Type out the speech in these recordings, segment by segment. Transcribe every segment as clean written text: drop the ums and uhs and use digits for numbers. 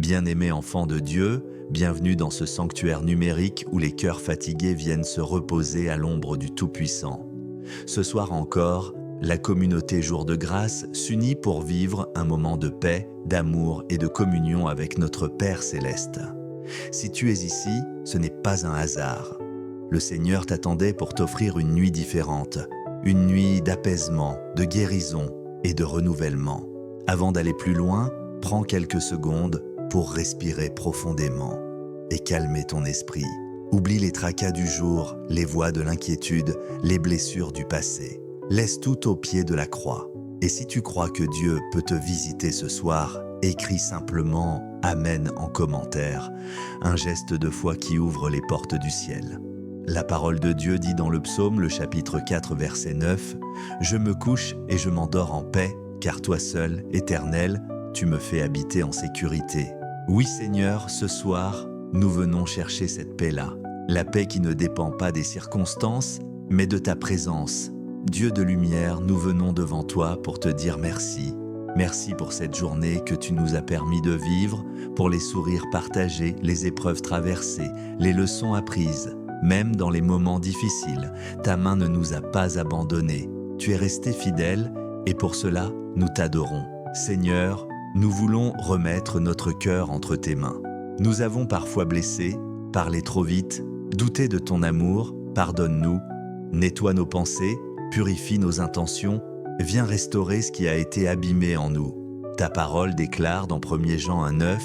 Bien-aimés enfants de Dieu, bienvenue dans ce sanctuaire numérique où les cœurs fatigués viennent se reposer à l'ombre du Tout-Puissant. Ce soir encore, la communauté Jour de Grâce s'unit pour vivre un moment de paix, d'amour et de communion avec notre Père Céleste. Si tu es ici, ce n'est pas un hasard. Le Seigneur t'attendait pour t'offrir une nuit différente, une nuit d'apaisement, de guérison et de renouvellement. Avant d'aller plus loin, prends quelques secondes pour respirer profondément et calmer ton esprit. Oublie les tracas du jour, les voix de l'inquiétude, les blessures du passé. Laisse tout au pied de la croix. Et si tu crois que Dieu peut te visiter ce soir, écris simplement « Amen » en commentaire, un geste de foi qui ouvre les portes du ciel. La parole de Dieu dit dans le psaume, le chapitre 4, verset 9, « Je me couche et je m'endors en paix, car toi seul, Éternel, tu me fais habiter en sécurité. » Oui Seigneur, ce soir, nous venons chercher cette paix-là, la paix qui ne dépend pas des circonstances, mais de ta présence. Dieu de lumière, nous venons devant toi pour te dire merci. Merci pour cette journée que tu nous as permis de vivre, pour les sourires partagés, les épreuves traversées, les leçons apprises. Même dans les moments difficiles, ta main ne nous a pas abandonnés. Tu es resté fidèle et pour cela, nous t'adorons. Seigneur, nous voulons remettre notre cœur entre tes mains. Nous avons parfois blessé, parlé trop vite, douté de ton amour, pardonne-nous, nettoie nos pensées, purifie nos intentions, viens restaurer ce qui a été abîmé en nous. Ta parole déclare dans 1 Jean 1,9,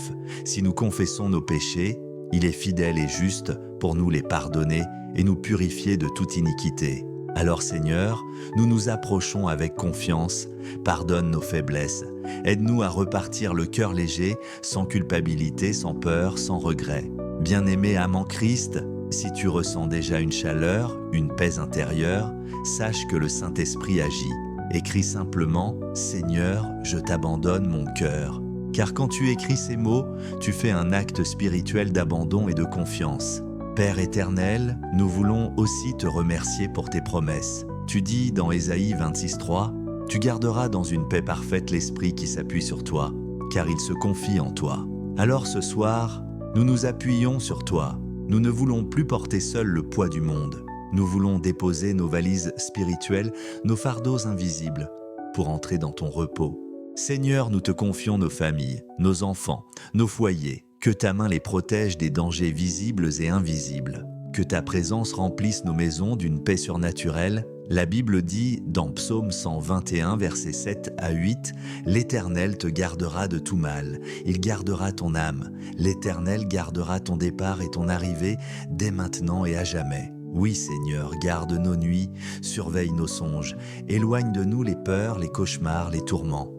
si nous confessons nos péchés, il est fidèle et juste pour nous les pardonner et nous purifier de toute iniquité. Alors Seigneur, nous nous approchons avec confiance, pardonne nos faiblesses, aide-nous à repartir le cœur léger, sans culpabilité, sans peur, sans regret. Bien-aimé âme en Christ, si tu ressens déjà une chaleur, une paix intérieure, sache que le Saint-Esprit agit. Écris simplement « Seigneur, je t'abandonne mon cœur ». Car quand tu écris ces mots, tu fais un acte spirituel d'abandon et de confiance. Père éternel, nous voulons aussi te remercier pour tes promesses. Tu dis dans Ésaïe 26,3, « Tu garderas dans une paix parfaite l'esprit qui s'appuie sur toi, car il se confie en toi. » Alors ce soir, nous nous appuyons sur toi. Nous ne voulons plus porter seuls le poids du monde. Nous voulons déposer nos valises spirituelles, nos fardeaux invisibles, pour entrer dans ton repos. Seigneur, nous te confions nos familles, nos enfants, nos foyers. Que ta main les protège des dangers visibles et invisibles. Que ta présence remplisse nos maisons d'une paix surnaturelle. La Bible dit dans Psaume 121, versets 7 à 8, « L'Éternel te gardera de tout mal, il gardera ton âme. L'Éternel gardera ton départ et ton arrivée dès maintenant et à jamais. » Oui Seigneur, garde nos nuits, surveille nos songes, éloigne de nous les peurs, les cauchemars, les tourments.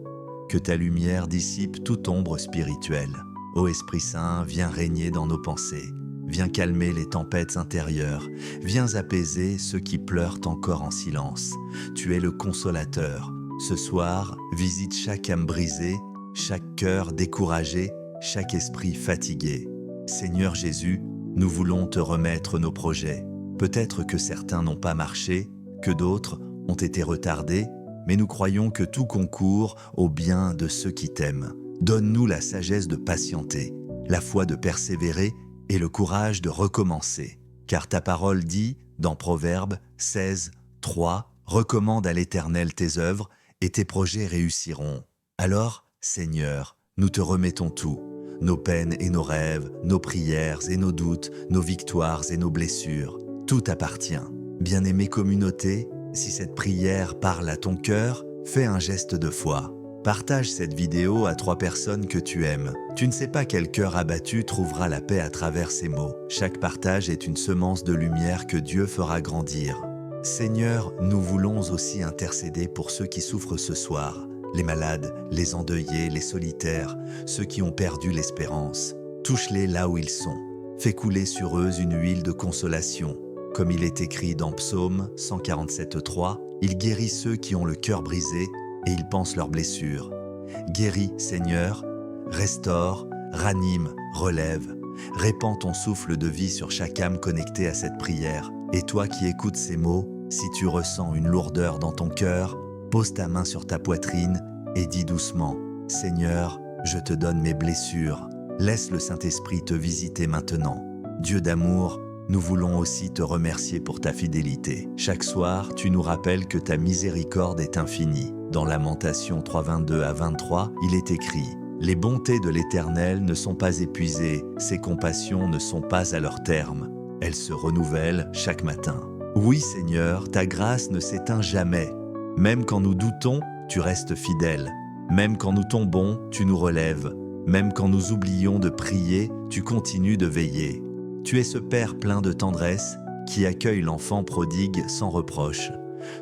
Que ta lumière dissipe toute ombre spirituelle. Ô Esprit Saint, viens régner dans nos pensées, viens calmer les tempêtes intérieures, viens apaiser ceux qui pleurent encore en silence. Tu es le consolateur. Ce soir, visite chaque âme brisée, chaque cœur découragé, chaque esprit fatigué. Seigneur Jésus, nous voulons te remettre nos projets. Peut-être que certains n'ont pas marché, que d'autres ont été retardés, mais nous croyons que tout concourt au bien de ceux qui t'aiment. Donne-nous la sagesse de patienter, la foi de persévérer et le courage de recommencer. Car ta parole dit, dans Proverbes 16, 3, « Recommande à l'Éternel tes œuvres et tes projets réussiront. » Alors, Seigneur, nous te remettons tout, nos peines et nos rêves, nos prières et nos doutes, nos victoires et nos blessures. Tout t'appartient. Bien-aimée communauté, si cette prière parle à ton cœur, fais un geste de foi. Partage cette vidéo à 3 personnes que tu aimes. Tu ne sais pas quel cœur abattu trouvera la paix à travers ces mots. Chaque partage est une semence de lumière que Dieu fera grandir. Seigneur, nous voulons aussi intercéder pour ceux qui souffrent ce soir, les malades, les endeuillés, les solitaires, ceux qui ont perdu l'espérance. Touche-les là où ils sont. Fais couler sur eux une huile de consolation. Comme il est écrit dans Psaume 147,3, « Il guérit ceux qui ont le cœur brisé, et ils pensent leurs blessures. Guéris, Seigneur, restaure, ranime, relève. Répands ton souffle de vie sur chaque âme connectée à cette prière. Et toi qui écoutes ces mots, si tu ressens une lourdeur dans ton cœur, pose ta main sur ta poitrine et dis doucement « Seigneur, je te donne mes blessures. Laisse le Saint-Esprit te visiter maintenant. Dieu d'amour, nous voulons aussi te remercier pour ta fidélité. Chaque soir, tu nous rappelles que ta miséricorde est infinie. Dans Lamentations 3:22 à 23, il est écrit « Les bontés de l'Éternel ne sont pas épuisées, ses compassions ne sont pas à leur terme. Elles se renouvellent chaque matin. » Oui Seigneur, ta grâce ne s'éteint jamais. Même quand nous doutons, tu restes fidèle. Même quand nous tombons, tu nous relèves. Même quand nous oublions de prier, tu continues de veiller. Tu es ce Père plein de tendresse qui accueille l'enfant prodigue sans reproche.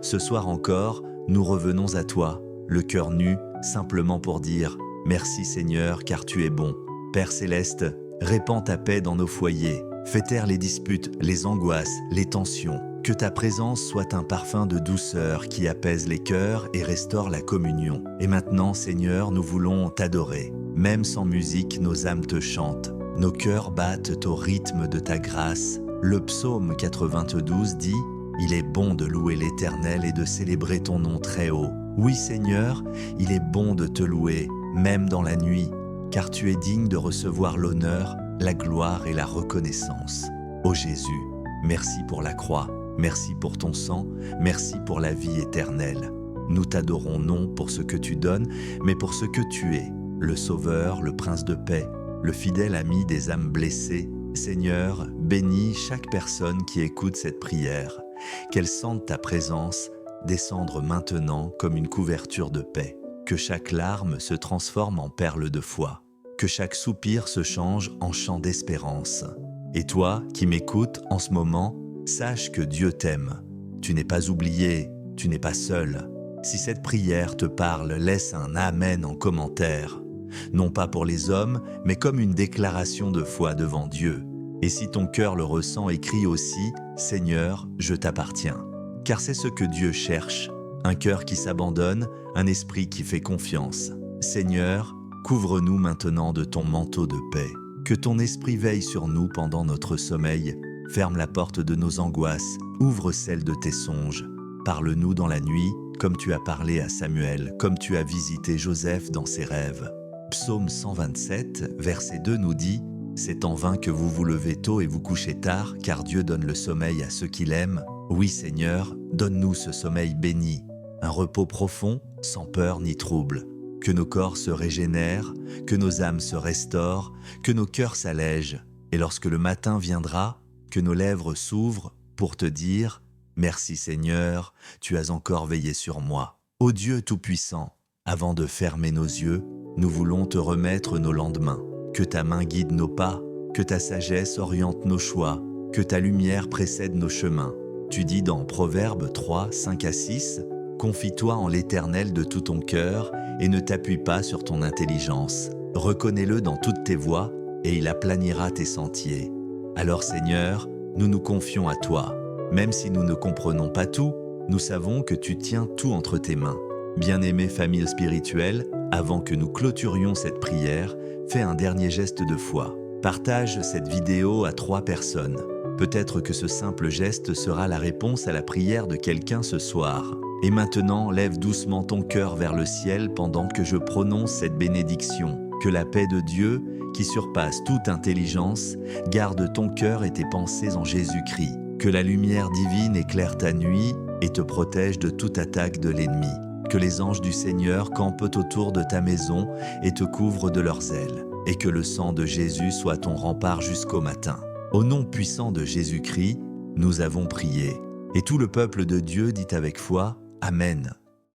Ce soir encore, nous revenons à toi, le cœur nu, simplement pour dire « Merci Seigneur, car tu es bon. Père céleste, répands ta paix dans nos foyers. Fais taire les disputes, les angoisses, les tensions. Que ta présence soit un parfum de douceur qui apaise les cœurs et restaure la communion. Et maintenant, Seigneur, nous voulons t'adorer. Même sans musique, nos âmes te chantent. Nos cœurs battent au rythme de ta grâce. Le psaume 92 dit « Il est bon de louer l'Éternel et de célébrer ton nom très haut. Oui, Seigneur, il est bon de te louer, même dans la nuit, car tu es digne de recevoir l'honneur, la gloire et la reconnaissance. Ô Jésus, merci pour la croix. Merci pour ton sang, merci pour la vie éternelle. Nous t'adorons non pour ce que tu donnes, mais pour ce que tu es, le Sauveur, le Prince de paix, le fidèle ami des âmes blessées. Seigneur, bénis chaque personne qui écoute cette prière, qu'elle sente ta présence descendre maintenant comme une couverture de paix, que chaque larme se transforme en perle de foi, que chaque soupir se change en chant d'espérance. Et toi, qui m'écoutes en ce moment, sache que Dieu t'aime. Tu n'es pas oublié, tu n'es pas seul. Si cette prière te parle, laisse un Amen en commentaire. Non pas pour les hommes, mais comme une déclaration de foi devant Dieu. Et si ton cœur le ressent, écris aussi « Seigneur, je t'appartiens ». Car c'est ce que Dieu cherche, un cœur qui s'abandonne, un esprit qui fait confiance. Seigneur, couvre-nous maintenant de ton manteau de paix. Que ton esprit veille sur nous pendant notre sommeil. Ferme la porte de nos angoisses, ouvre celle de tes songes. Parle-nous dans la nuit, comme tu as parlé à Samuel, comme tu as visité Joseph dans ses rêves. Psaume 127, verset 2 nous dit « C'est en vain que vous vous levez tôt et vous couchez tard, car Dieu donne le sommeil à ceux qui l'aiment. Oui Seigneur, donne-nous ce sommeil béni, un repos profond, sans peur ni trouble. Que nos corps se régénèrent, que nos âmes se restaurent, que nos cœurs s'allègent. Et lorsque le matin viendra, que nos lèvres s'ouvrent pour te dire « Merci Seigneur, tu as encore veillé sur moi. » Ô Dieu Tout-Puissant, avant de fermer nos yeux, nous voulons te remettre nos lendemains. Que ta main guide nos pas, que ta sagesse oriente nos choix, que ta lumière précède nos chemins. Tu dis dans Proverbes 3, 5 à 6 « Confie-toi en l'Éternel de tout ton cœur et ne t'appuie pas sur ton intelligence. Reconnais-le dans toutes tes voies et il aplanira tes sentiers. » Alors Seigneur, nous nous confions à toi. Même si nous ne comprenons pas tout, nous savons que tu tiens tout entre tes mains. Bien-aimée famille spirituelle, avant que nous clôturions cette prière, fais un dernier geste de foi. Partage cette vidéo à 3 personnes. Peut-être que ce simple geste sera la réponse à la prière de quelqu'un ce soir. Et maintenant, lève doucement ton cœur vers le ciel pendant que je prononce cette bénédiction. Que la paix de Dieu, qui surpasse toute intelligence, garde ton cœur et tes pensées en Jésus-Christ. Que la lumière divine éclaire ta nuit et te protège de toute attaque de l'ennemi. Que les anges du Seigneur campent autour de ta maison et te couvrent de leurs ailes. Et que le sang de Jésus soit ton rempart jusqu'au matin. Au nom puissant de Jésus-Christ, nous avons prié. Et tout le peuple de Dieu dit avec foi, Amen.